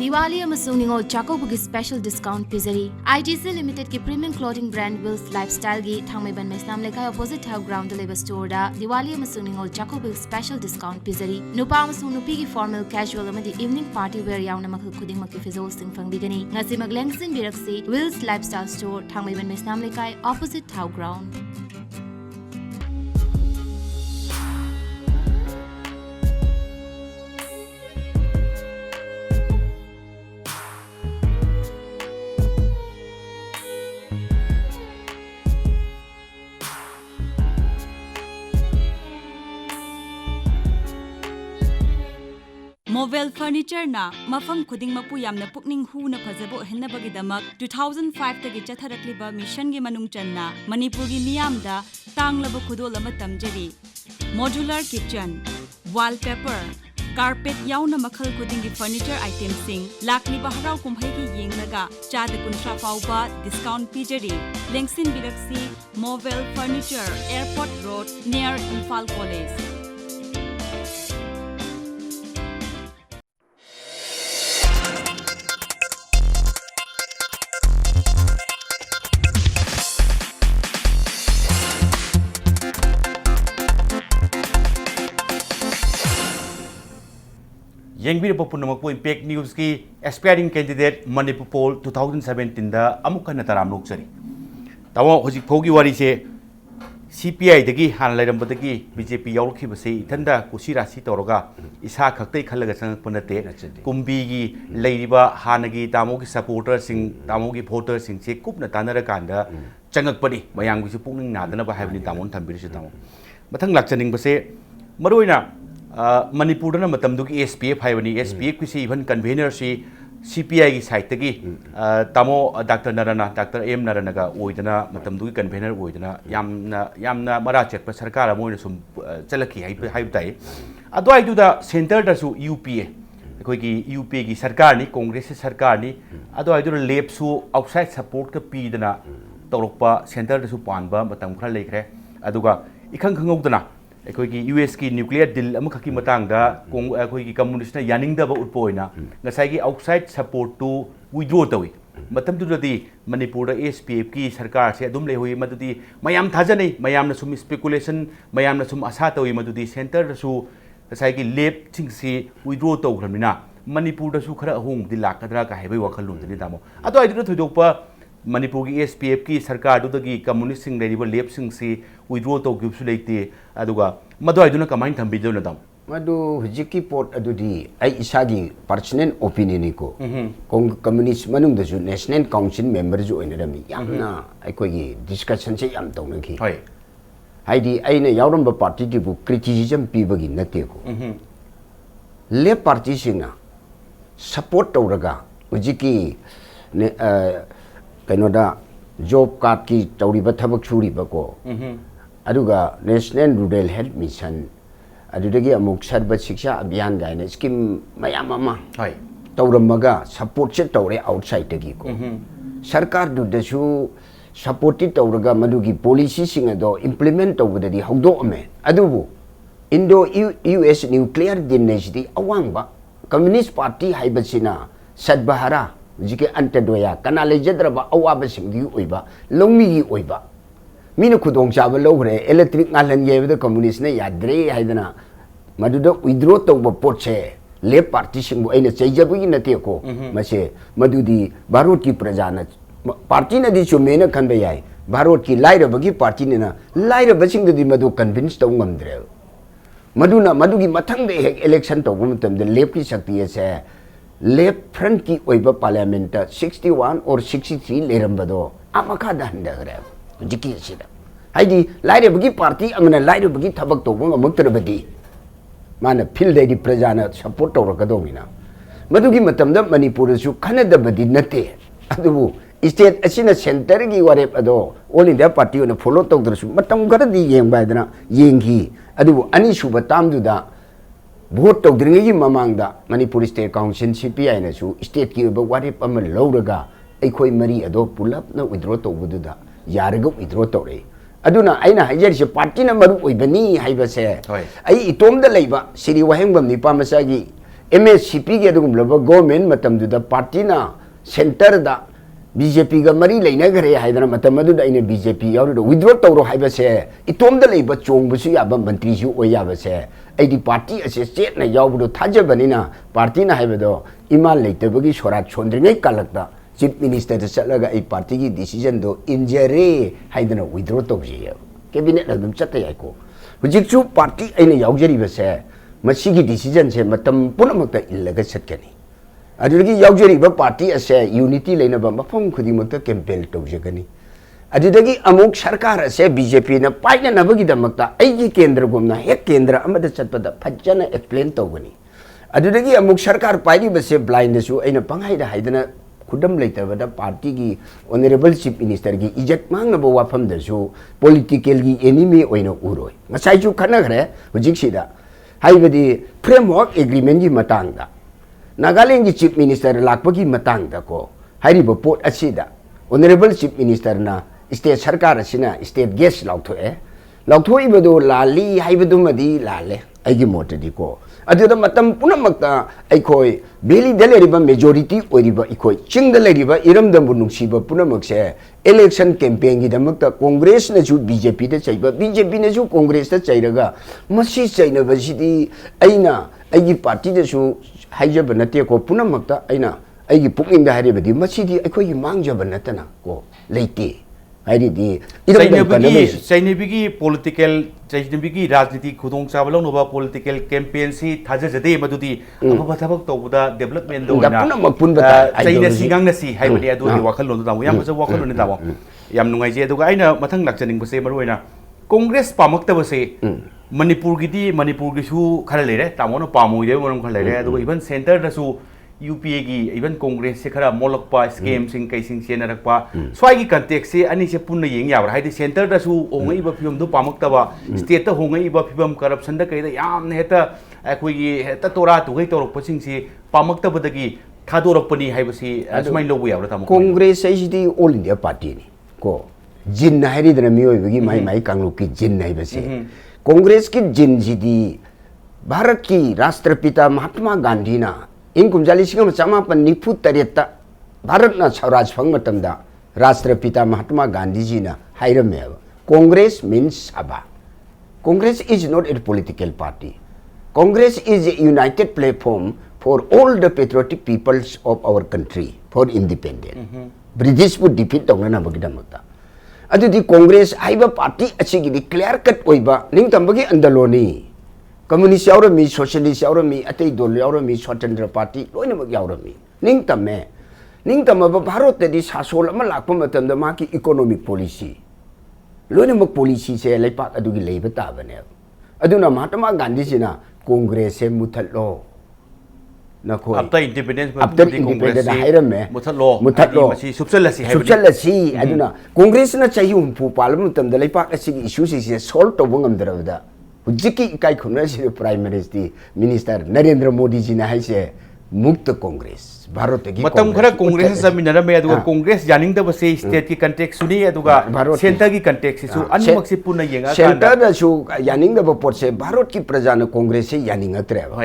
दिवाली अमसुंग निंगोल चाकोबुगी स्पेशल डिस्काउंट पिजरी आईटीसी लिमिटेड की premium clothing brand Wills lifestyle की थांगमेबन मेस्नाम लेखा opposite Hao ground labour store दा दिवाली अमसुंग निंगोल चाकोबुगी स्पेशल डिस्काउंट पिजरी नुपा अमसुंग नुपी की फॉर्मल कैजुअल अमदी इवनिंग पार्टी वेयर यावना मखल खुदिंग मक्की फिजोल सिंग फंगबिगनी ngasi maglengsing biraksi Wills lifestyle store थांगमेबन Meisnam लेखा अपोजिट हाउ ग्राउंड मोवेल फर्नीचर ना मफम खुदिंग मपु यामना पुकनिंग हु न फजबो हेनबगी दमक 2005 तगी चथरकलिबा मिशन गे मनुंग चन्ना मणिपुर गी मियामदा तांगलब खुदोल अम तमजरी मॉड्यूलर किचन वॉलपेपर कारपेट याउना मखल खुदिंग गी फर्नीचर आइटम सिंग लाखलिबा हराव कुंभई गी येंगलगा चाद कुंत्रा फाउबा डिस्काउंट पिजरी लेंगसिन बिरक्सी मोवेल furniture airport road near Imphal college येंगबिरबो पुनमकपो इंपैक्ट न्यूज की एस्पायरिंग कैंडिडेट मणिपुर पोल 2017 दा अमुकन तराम लोकचरी तावो होजिक फोगी वारी से सीपीआई दगी हान लेरंबदगी बीजेपी यावरखिबसे इथंदा कुसिरासी तौरगा इसा खक्तै खलगा संगपनते कुंबी की लेरिबा हानगी तामोगी सपोर्टर सिंग तामोगी वोटर सिंग से कुपना तानर कांदा चंगकपनी मयांगबिसु पुंग नादना बा हाइबनि तामोन थंबिरिसु तामो मथंग लाक्चनिंगबसे मरोइना मणिपुर एसपीएफ है एसपीएफ की इवन कन्वेनर से सीपीआई की साइड की तामो डॉक्टर नरना डॉक्टर एम नरनगा कन्वेनर मरा चेप सरकार सूम चलखी अद्वाइदुदा सेंटर यूपीए अखोई यूपीए की सरकार कांग्रेस सरकार अद्वाइदुदा लेप्सु आउटसाइड सपोर्ट का पीदना तौरप सेंटर पानब खर लेख्रे इखंग खंगौदना अखोई यूएस की न्यूक्लियर डील की अखोई कम्युनिस्ट यानिंगदब उत्पोइना ngसाई आउटसाइड सपोर्ट टू विड्रो तवी मणिपुर एसपीएफ की सरकार से अदुम लेहुई मदुदी मयाम थाजनै मयामना सुम स्पेकुलेशन मयामना सुम आशा तवी मदुदी सेंटर ngसाई लेब सिंगसी विड्रो तौग्रमिना ꯃꯅꯤꯄꯨꯔꯗꯁꯨ ꯈꯔ ꯑꯍꯣꯡꯕꯗꯤ ꯂꯥꯛꯀꯗ꯭ꯔꯥ ꯀ ꯍꯥꯏꯕꯒꯤ ꯋꯥꯈꯜꯂꯣꯟꯗꯨꯅꯤ ꯇꯥꯃꯣ ꯑꯗꯣ ꯑꯩꯗꯨꯅ ꯊꯣꯏꯗꯣꯛꯄ ꯃꯅꯤꯄꯨꯔꯒꯤ SPFꯀꯤ ꯁꯔꯀꯥꯔꯗꯨꯗꯒꯤ ꯀꯝꯃꯨꯅꯤꯁꯁꯤꯡ ꯂꯩꯔꯤꯕ ꯂꯦꯞꯁꯤꯡꯁꯤ ꯋꯤꯗ꯭ꯔꯣ ꯇꯧꯈꯤꯕꯁꯨ ꯂꯩꯇꯦ ꯑꯗꯨꯒ ꯃꯗꯨꯋꯥꯏꯗꯨꯅ ꯀꯃꯥꯏꯅ ꯊꯝꯕꯤꯗꯣꯏꯅꯣ ꯇꯥꯃꯣ ꯃꯗꯨ ꯍꯧꯖꯤꯛꯀꯤ ꯄꯣꯠ ꯑꯗꯨꯗꯤ ꯑꯩ ꯏꯁꯥꯒꯤ ꯄꯔꯁꯣꯅꯦꯜ ꯑꯣꯄꯤꯅꯤꯌꯟꯅꯤꯀꯣ ꯀꯝꯃꯨꯅꯤꯁ ꯃꯅꯨꯡꯗꯁꯨ ꯅꯦꯁꯅꯦꯜ ꯀꯥꯎꯟꯁꯤꯜ ꯃꯦꯝꯕꯔꯁꯨ ꯑꯣꯏꯅꯔꯝꯃꯤ ꯌꯥꯝꯅ ꯑꯩꯈꯣꯏꯒꯤ ꯗꯤꯁꯀꯁꯟꯁꯦ ꯌꯥꯝ ꯇꯧꯅꯈꯤ ꯍꯥꯏꯗꯤ ꯑꯩꯅ ꯌꯥꯎꯔꯝꯕ ꯄꯥꯔꯇꯤꯗꯨꯕꯨ ꯀ꯭ꯔꯤꯇꯤꯁꯤꯖꯝ ꯄꯤꯕꯒꯤ ꯅꯠꯇꯦꯀꯣ ꯂꯦꯞ ꯄꯥꯔꯇꯤꯁꯤꯡꯅ ꯁꯄꯣꯔꯠ ꯇꯧꯔꯒ ꯍꯧꯖꯤꯛꯀꯤ ꯀꯩꯅꯣꯗ ꯖꯣꯕ ꯀꯥꯔꯗꯀꯤ ꯇꯧꯔꯤꯕ ꯊꯕꯛ ꯁꯨꯔꯤꯕꯀꯣ ꯑꯗꯨꯒ ꯅꯦꯁꯅꯦꯜ ꯔꯨꯔꯦꯜ ꯍꯦꯜꯊ ꯃꯤꯁꯟ ꯑꯗꯨꯗꯒꯤ ꯑꯃꯨꯛ ꯁꯔꯕ ꯁꯤꯛꯁꯥ ꯑꯚꯤꯌꯥꯟ ꯀꯥꯏꯅ ꯁ꯭ꯀꯤꯝ ꯃꯌꯥꯝ ꯑꯃ ꯇꯧꯔꯝꯃꯒ ꯁꯄꯣꯔꯠꯁꯦ ꯇꯧꯔꯦ ꯑꯥꯎꯠꯁꯥꯏꯗꯇꯒꯤꯀꯣ ꯁꯔꯀꯥꯔꯗꯨꯗꯁꯨ ꯁꯄꯣꯔꯠꯇꯤ ꯇꯧꯔꯒ ꯃꯗꯨꯒꯤ ꯄꯣꯂꯤꯁꯤꯁꯤꯡ ꯑꯗꯣ ꯏꯝꯄ꯭ꯂꯤꯃꯦꯟ ꯇꯧꯕꯗꯗꯤ ꯍꯧꯗꯣꯛꯑꯝꯃꯦ ꯑꯗꯨꯕꯨ ꯏꯟꯗꯣ US ꯅ꯭ꯌꯨꯀ꯭ꯂꯤꯌꯔ ꯗꯤꯜꯅꯦꯁꯤꯗꯤ ꯑꯋꯥꯡꯕ ꯀꯝꯃꯨꯅꯤꯁ ꯄꯥꯔꯇꯤ ꯍꯥꯏꯕꯁꯤꯅ ꯁꯠꯕꯍꯥꯔꯥ ꯍꯧꯖꯤꯛꯀꯤ ꯑꯟꯇꯗꯣꯌꯥ ꯀꯅꯥ ꯂꯩꯖꯗ꯭ꯔꯕ ꯑꯋꯥꯕꯁꯤꯡꯒꯤ ꯑꯣꯏꯕ ꯂꯧꯃꯤꯒꯤ ꯑꯣꯏꯕ ꯃꯤꯅ ꯈꯨꯗꯣꯡꯆꯥꯕ ꯂꯧꯈ꯭ꯔꯦ ꯏꯂꯦꯛꯇ꯭ꯔꯤꯛ ꯉꯥꯜꯍꯟꯒꯦ ꯍꯥꯏꯕꯗ ꯀꯝꯃꯨꯅꯤꯁꯅ ꯌꯥꯗ꯭ꯔꯦ ꯍꯥꯏꯗꯅ ꯃꯗꯨꯗ ꯋꯤꯗ꯭ꯔꯣ ꯇꯧꯕ ꯄꯣꯠꯁꯦ ꯂꯦꯞ ꯄꯥꯔꯇꯤꯁꯤꯡꯕꯨ ꯑꯩꯅ ꯆꯩꯖꯕꯒꯤ ꯅꯠꯇꯦꯀꯣ ꯃꯁꯦ ꯃꯗꯨꯗꯤ ꯚꯥꯔꯠꯀꯤ ꯄ꯭ꯔꯖꯥꯅ ꯄꯥꯔꯇꯤꯅꯗꯤ ꯆꯨꯝꯃꯦꯅ ꯈꯟꯕ ꯌꯥꯏ ꯚꯥꯔꯠꯀꯤ ꯂꯥꯏꯔꯕꯒꯤ ꯄꯥꯔꯇꯤꯅꯤꯅ ꯂꯥꯏꯔꯕꯁꯤꯡꯗꯗꯤ ꯃꯗꯨ ꯀꯟꯚꯤꯟꯁ ꯇꯧ ꯉꯝꯗ꯭ꯔꯦꯕ ꯃꯗꯨꯅ ꯃꯗꯨꯒꯤ ꯃꯊꯪꯗ ꯍꯦꯛ ꯏꯂꯦꯛꯁꯟ ꯇꯧꯕ ꯃꯇꯝꯗ ꯂꯦꯞꯀꯤ ꯁꯛꯇꯤ ꯑꯁꯦ ꯂꯦꯞ ꯐ꯭ꯔꯟꯠꯀꯤ ꯑꯣꯏꯕ ꯄꯥꯔꯂꯤꯌꯥꯃꯦꯟꯇ 61 or 63 ꯂꯩꯔꯝꯕꯗꯣ ꯑꯃꯈꯥꯗ ꯍꯟꯊꯈ꯭ꯔꯦꯕ ꯍꯧꯖꯤꯛꯀꯤ ꯑꯁꯤꯗ ꯍꯥꯏꯗꯤ ꯂꯥꯏꯔꯕꯒꯤ ꯄꯥꯔꯇꯤ ꯑꯃꯅ ꯂꯥꯏꯔꯕꯒꯤ ꯊꯕꯛ ꯇꯧꯕ ꯉꯝꯃꯛꯇ꯭ꯔꯕꯗꯤ ꯃꯥꯅ ꯐꯤꯜꯗꯩꯗꯤ प्रजाꯅ ꯁꯄꯣꯔꯠ ꯇꯧꯔꯛꯀꯗꯧꯅꯤꯅ ꯃꯗꯨꯒꯤ ꯃꯇꯝꯗ ꯃꯅꯤꯄꯨꯔꯗꯁꯨ ꯈꯟꯅꯗꯕꯗꯤ ꯅꯠꯇꯦ ꯑꯗꯨꯕꯨ स्टेट असिना सेंटर की वारेप अदो ऑल इंडिया पार्टी ने फॉलो तौदरसु मतम खरदी येंबा दना येंगी अदु अनि सुबा तामदुदा भोट तौद्रिंगी ममांगदा मणिपुर स्टेट काउंसिल CPI नसु स्टेट की वारेप अम लौरगा अखोय मरी अदो पुलप न विथड्रॉ तौबदुदा यारगा विथड्रॉ तौरे अदुना आइना हाइजरिसे पार्टी न मरु ओइबनी हाइबसे आई इतोमदा लेबा सिरि वाहेंगबम निपा मसागी MSCP के अदुगुमलबा गवर्नमेंट मतमदुदा पार्टी ना सेंटर दा BJP का मरी लेना घरे हाइदना मतम अदुदा इने BJP यावरो विथड्रॉ तौरो हाइबसे इतोमदा लेबा चोंगबसु याबा मंत्री सु ओय याबसे आइदी पार्टी असे स्टेट ना यावबदो थाजबनिना पार्टी ना हाइबदो इमा लेतबगी सोरात छोंद्रिङै कालकदा चीफ मिनिस्टर द चलगा आई पार्टी की डिसीजन दो इंजरे हाइदना विथड्रॉ तौजिय कैबिनेट अदुम चते याको हुजिकसु पार्टी आइने यावजरिबसे मसिगी डिसीजन से मतम पुनमकता इल्लगा चटकनी अदुगी यावजरिबा पार्टी असे यूनिटी लेनबा मफम खुदिमकता कैंपेन तौजगनी अदुदगी अमुक सरकार असे BJP न पाइननबगी दमकता आइगी केंद्र गुमना हेक केंद्र अमदा चटपदा फज्जना एक्सप्लेन तौगनी अदुदगी अमुक सरकार पाइरिबसे ब्लाइंडसु आइना पंगाइदा हाइदना खुदम लेतबदा पार्टी की ऑनरेबल चीफ मिनिस्टर की इज्जत मांगनबो वाफमदसु पॉलिटिकल की एनिमी ओइना उरोय मसाइजु खनखरे हुजिकसिदा हाइबदी फ्रेमवर्क एग्रीमेंट की मतंगदा नागालैंड की चीफ मिनिस्टर लापकी मतंगदा को हाइरिबो पोट असिदा ऑनरेबल चीफ मिनिस्टर ना स्टेट सरकार असिना स्टेट गेस्ट लाउथोए लाउथोइबदो लाली हाइबदुमदी लाले आइगी मोटदी को अदुदा मतम पुनमक्ता अखोय बेली दलेरिबा मेजॉरिटी ओरिबा इखोय चिंग दलेरिबा इरमदमबु नुंसीबा पुनमक्से इलेक्शन कैंपेन की दमक्ता कांग्रेस नजु BJP द चाइबा BJP नजु कांग्रेस द चाइरगा मसी चाइनबसिदी आइना आइगी पार्टी दसु हाइजब नते को पुनमक्ता आइना आइगी पुकिंग द हारिबदी मसीदी अखोय मांगजब नतना को लेते हाइरिदी चाइनेबी पॉलिटिकल चाइनेबी राजनीति खुदोंग चाबलौनबा पॉलिटिकल कैंपेन सी थाजजदे मदुदी अबा थबक तौबदा डेवलपमेंट दोना चाइना सिगांगसी हाइबदी अदुगी वाखललोन दामो याम फज वाखललोन दामो याम नुंगाइजे अदुगा आइना मथंग लाक्चनिंगबसे मरुइना कांग्रेस पामक्तबसे मणिपुर गिसु खरा लेरे तामोनो पामोइदे मरम खरा लेरे अदुगा इवन सेंटर दसु UPA की इवन कांग्रेस से खरा मोलकपा स्कीम सिंग कैसिंग सेनरकपा स्वाइगी कंटेक्स से अनि से पुन्न येंग यावर हाइदि सेंटर दसु होंगइबा फिबम दु पामक्तबा स्टेट त होंगइबा फिबम करप्शन द कैदा याम हेता अखोइगी हेता तोरा तुगै तोरकपसिंग से पामक्तबदगी थादोरकपनी हाइबसी असुमाइन लोबु यावर तामो कांग्रेस आइसिदी ऑल इंडिया पार्टी नि को जिन हाइरिदना मियोइबगी माइ माइ कांगलुक की जिन हाइबसे कांग्रेस की जिन जिदी भारत की राष्ट्रपिता महात्मा गांधी ना इन कुमजाली सिंह चमापन निफु तरेता भारत ना स्वराज फंग मतमदा राष्ट्रपिता महात्मा गांधी जी ना हाइरमे कांग्रेस मीन्स सभा Congress is not a political party Congress is a United platform for all the patriotic peoples of our country for independence. British would defeat the Nabagdamata. Adu di Congress, Iba party, achigi, clear cut oiba, Ning Tambagi and the Loni. Communist Yaurami, Socialist Yaurami, Ate Dol Yaurami, Swatendra Party, Loinamag Yaurami. Ning Tame. Ning Tamaba Barot that is Hasol Malakamatam the Maki economic policy. Loinamag policy say Lepak Adugi Labor Tabanel. Aduna Matama Gandhisina, Congress, Mutat law. After independence, after independence, Hirame, Mutatlo, Subsalasi, Aduna, Congress na Chayum, Parliament, the Lepak issues is a salt of Wungam Dravda. Ujiki Kai Kunasi, Prime Minister Narendra Modi Jina Haise, Mukta Congress, Barotegi. Matam Kara Congress, Miname, Congress, Janing the Base, state context, Suni, Aduga, Sentagi context, so Animaxipuna Yanga. Center, so Yaning the Porse, Barotki Prajana Congress, Yaning a travel.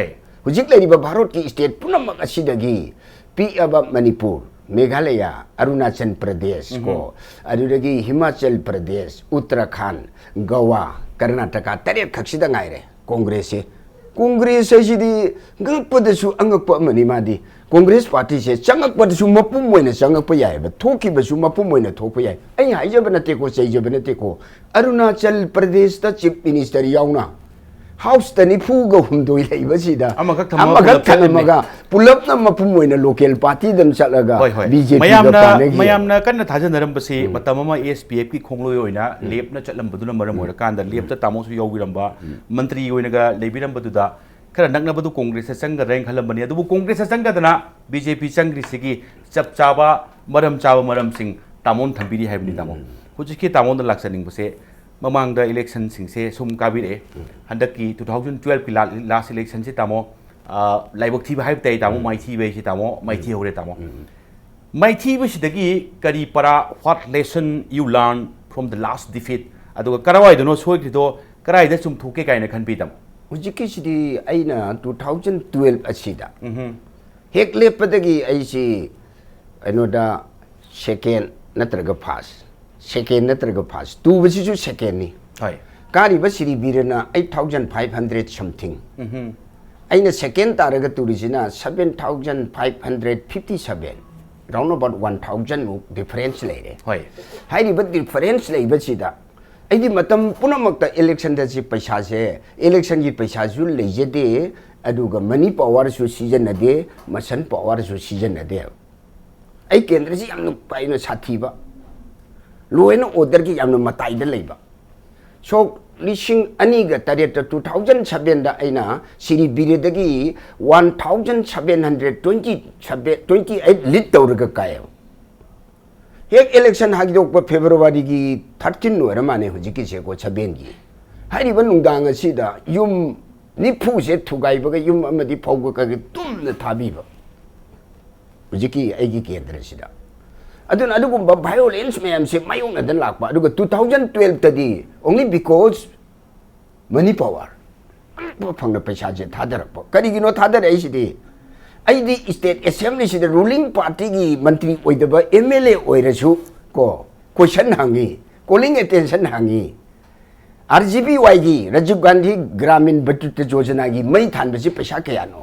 Hujikla Barotki state Punamak Asidagi, P. Abab Manipur, Meghalaya, Arunachal Pradesh, Ko, Aduragi, Himachal Pradesh, Uttarakhand, Goa, Karnataka, Tariq Kaksidangaire, Congress. Congress says the Gulpadasu Angapa Manimadi. Congress party says Changak Padasu Mapum when a Sangapaya, but Toki Basumapum when a Topaya. I Jabanateko say Jabanateko, Arunachal Pradesh, the Chief Minister Yauna. House the Nipugo Hundo Vasida. Amaga, pull up Namapum in a local party themselves. BJP Mayamna can not have an embassy, but Tamama SPP Kongloina, Lepna Chalambuduna Maramurakan, the Lep the Tamos Yoguramba, Mantri Uinaga, Lebiram Batuda, Karanakabadu Congress, Sanga Rank Halabania, the Congress Sangadana, BJP Sangri Sigi, Chapchava, Madam Chava Madam Singh, Tamon Tambidi Habni Tamon, which is Tamon the Laxaning Pose. Mamang the election sing say sum kabire handaki 2012 ki last election se tamo laibok thi hype tai tamo mai thi be se tamo mai thi hore tamo mai thi be sidagi kari para what lesson you learn from the last defeat aduga karawai do no soi do karai da sum thuke kaina khan bi tam hujiki sidi aina 2012 asida hek lepadagi aisi anoda second natraga pass second natraga pass two which is second ni kari basiri birana 8500 something aina second taraga turisina 7557 round about 1000 difference lere hai but difference lei basida aidi matam punamakta election da si paisa se election gi paisa ju leje aduga money power su season na de masan power su season na de ai kendra si yamnu paina sathi ba loena order ki yamnu matai da leiba so lising aniga tareta 2007 da aina siri biredagi 1728 lit tawraga kayo hek election hagidok February gi 13 no ramane hujiki se ko 7 gi hari ban nungdang asida yum ni phu se thugai ba yum amadi phawga ka tum na thabi ba hujiki aigi kendra sida adun adugumba violence mayam se mayong na dan lakpa aduga 2012 tadi only because money power phangna paisa je thadarakpa karigino thadare isidi aidi state assembly sida ruling party gi mantri oidaba MLA oirasu ko question hangi calling attention hangi RGBY gi Rajiv Gandhi Gramin Batut Yojana gi mai thanbasi paisa kayano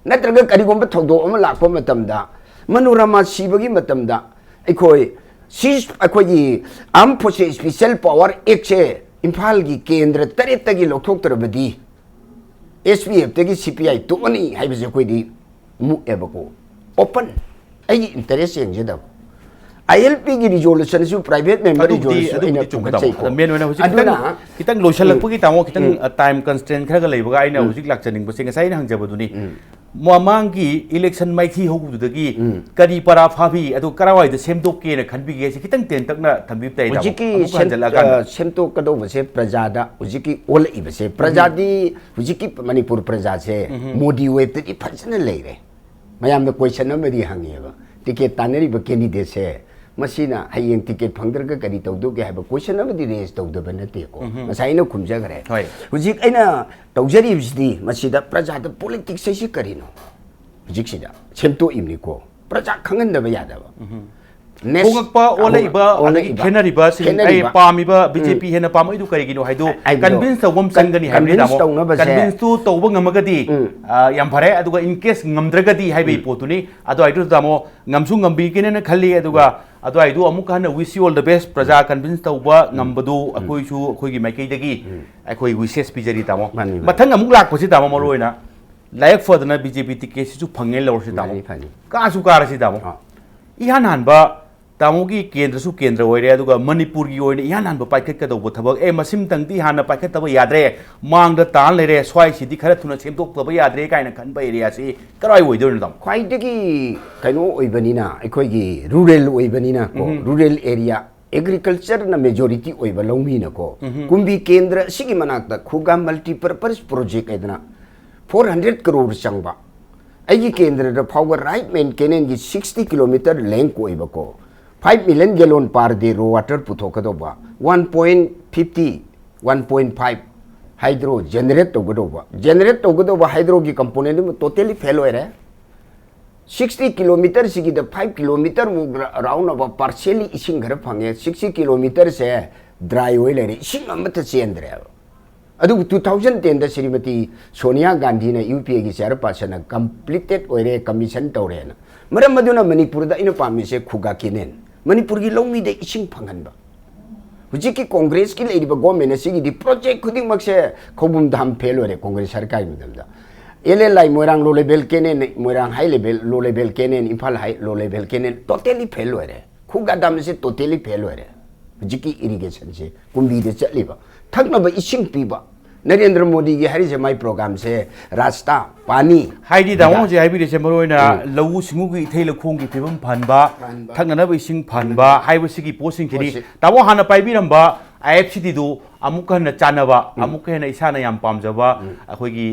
natraga karigomba thodo ama lakpa matamda Manorama Sibagi Matamda, Ekoi, Sis Akoi, Ampose Special Power Exe, Impalgi, Kendra, Taretagi Loktor Badi, SPF, Tegi CPI, Tony, Hibisakodi, Mu Ebako. Open. I interesting Jedab. ILP resolution to private member resolution in a Kitang local Pukitamo, Kitang time constraint Kagalaga, I know, Lecturing, was saying a sign of Jabuduni. Muamangi election mighty hope to the gi, Kadi para Fabi, at Karawai, the same token, can be getting Tentana, Tambi, Ujiki, Sento Kadova, say Prajada, Ujiki, all Ibase, Prajadi, Ujiki Manipur Prajase, Modi waited it personal lady. I am the question of Mary Hangieva. Ticket Tannery candidate say. Masina, hayeng ticket Pandraga Kadito do have a question of the race to the Benetico. Masino Kumjagre. Ujik Aina, Togeri di Masida Praja, the politics says Carino. Jixida, Chemto Imnico, Praja Kangan the Vayadava. ꯍꯣꯡꯉꯛꯄ ꯑꯣꯜꯂꯛꯏꯕ ꯑꯗꯒꯤ ꯈꯦꯠꯅꯔꯤꯕꯁꯤꯡ ꯑꯩ ꯄꯥꯝꯃꯤꯕ BJP ꯍꯦꯟꯅ ꯄꯥꯝꯃꯛꯏꯗꯨ ꯀꯔꯤꯒꯤꯅꯣ ꯍꯥꯏꯗꯨ ꯀꯟꯚꯤꯟꯁ ꯇꯧꯕ ꯑꯃ ꯆꯪꯒꯅꯤ ꯍꯥꯏꯕꯅꯤ ꯇꯥꯃꯣ ꯀꯟꯚꯤꯟꯁꯇꯨ ꯇꯧꯕ ꯉꯝꯃꯒꯗꯤ ꯌꯥꯝ ꯐꯔꯦ ꯑꯗꯨꯒ ꯏꯟ ꯀꯦꯁ ꯉꯝꯗ꯭ꯔꯒꯗꯤ ꯍꯥꯏꯕꯒꯤ ꯄꯣꯠꯇꯨꯅꯤ ꯑꯗꯨꯋꯥꯏꯗꯨ ꯇꯥꯃꯣ ꯉꯝꯁꯨ ꯉꯝꯕꯤꯒꯦꯅ ꯈꯜꯂꯤ ꯑꯗꯨꯒ ꯑꯗꯨꯋꯥꯏꯗꯨ ꯑꯃꯨꯛ ꯍꯟꯅ ꯋꯤꯁ ꯌꯨ ꯑꯣꯜ ꯗ ꯕꯦꯁ प्रजा ꯀꯟꯚꯤꯟꯁ ꯇꯧꯕ ꯉꯝꯕꯗꯨ ꯑꯩꯈꯣꯏꯁꯨ ꯑꯩꯈꯣꯏꯒꯤ ꯃꯥꯏꯀꯩꯗꯒꯤ ꯑꯩꯈꯣꯏ ꯋꯤꯁꯦꯁ ꯄꯤꯖꯔꯤ ꯇꯥꯃꯣ ꯃꯊꯪ ꯑꯃꯨꯛ ꯂꯥꯛꯄꯁꯤ ꯇꯥꯃꯣ ꯃꯔꯨꯑꯣꯏꯅ ꯂꯥꯏꯛ ꯐꯗꯅ BJP ꯇꯤꯀꯦꯠꯁꯤꯁꯨ ꯐꯪꯉꯦ ꯂꯧꯔꯁꯤ ꯇꯥꯃꯣ ꯀꯥꯁꯨ ꯀꯥꯔꯁꯤ ꯇꯥꯃꯣ 이한 한바 तामोगी केंद्रसु केंद्र ओइरे अदुगा मणिपुरगी ओइने इहान हानबा पाइखतकदौबो थबक ए मसिमतंगति हाना पाइखतबा याद्रे मांगदा तान लेरे स्वाइसिदि खरा थुना सेमदोक्तबा याद्रे काइना खनबा एरियासि कराइ ओइदोन दम ख्वाइदगी कइनो ओइबनिना अखोइगी रूरल ओइबनिना को रूरल एरिया एग्रीकल्चर ना मेजॉरिटी ओइबा लौमीना को कुंबी केंद्र सिगी मनाक्ता खुगा मल्टीपर्पज प्रोजेक्ट एदना 400 करोड़ चंगबा अगी केंद्र द फाउगा राइट मेन केनेन की 60 किलोमीटर लेंथ ओइबा को 5 million gallon per day raw water puthokadobba 1.50 1.5 hydro generate togodoba hydro ki component totally fail hoire 60 kilometer sigi the 5 kilometer round about partially ising ghar phange 60 kilometer se dry oil re ising amata chendre adu 2010 da Srimati Sonia Gandhi na UPA gi chairperson completed oire commission tawre na maram maduna Manipur da ina pamise khuga kinen Manipur की लौमी दे इसिंग फंगनबा हुजी की कांग्रेस की लेरिबा गवर्नमेंट असिगी दि प्रोजेक्ट खुदिंग मक्से खौबुम धाम फेल ओरे कांग्रेस सरकार मदमदा एलएलआई मोरांग लो लेवल केने Morang high level low level केने इंफाल हाई लो लेवल केने टोटली फेल ओरे खुगा दाम से टोटली फेल ओरे हुजी की इरिगेशन से कुंबी दे चलिबा थकनबा इसिंग पीबा नरेंद्र मोदी की हरी जमाई प्रोग्राम से रास्ता पानी हाइदी दामो जे हाइबि से मरोइना लवु सिंगु की इथै लखोंग की फिबम फानबा थकनना इसिंग फानबा हाइबसिगी पोसिंग किरि ताबो हाना पाइबिरंबा IFCD दो अमुक हन चानबा अमुक हेन इसाना याम पामजबा अखोगी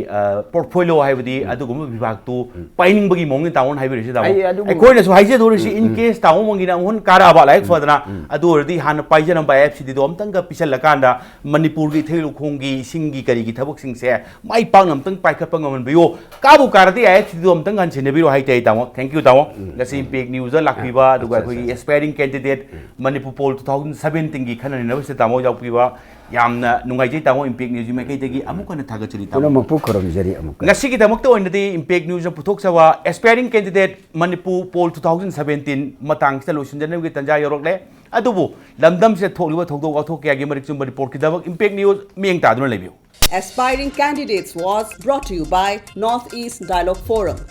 पोर्टफोलियो हाइबदी अदुगुम विभाग तो पाइनिंगबगी मोंग तावन हाइबिरिसि दामो अखोइनसु हाइजे दोरिसि इन केस तावो मोंगिना हुन काराबा लाइक फदना अदुरदी हान पाइजनबा IFCD दो अमतंग पिसलकांदा मणिपुर की थेलु खोंगी सिंगी करिगी थबक सिंगसे माइ पांग अमतंग पाइखपंग ngमनबियो काबु कारदी IFCD दो अमतंग हनसिनेबिरो हाइते तामो थैंक यू तामो गसि इम्पैक्ट न्यूज लाखबिबा अदुगा अखोगी एस्पायरिंग कैंडिडेट मणिपुर पोल 2017 की खननिनबसे तामो यावपिबा यामना नुंगाइजे तामो इम्पैक्ट न्यूज मेकैदगी अमुकन थागचरी तामो मपु खरमजरी अमुक ngasi दमकत ओइनदि इम्पैक्ट न्यूज पुथोकसवा एस्पायरिंग कैंडिडेट मणिपुर पोल 2017 मतंग लोइसनजनबगी तंजा यरोकले अदुबु लमदम से थोकलिबा थोकदो वाथोक यागी मरिकचुम रिपोर्ट की दमक इम्पैक्ट न्यूज मियंग तादुन लेबियो Aspiring Candidates was brought to you by Northeast Dialogue Forum.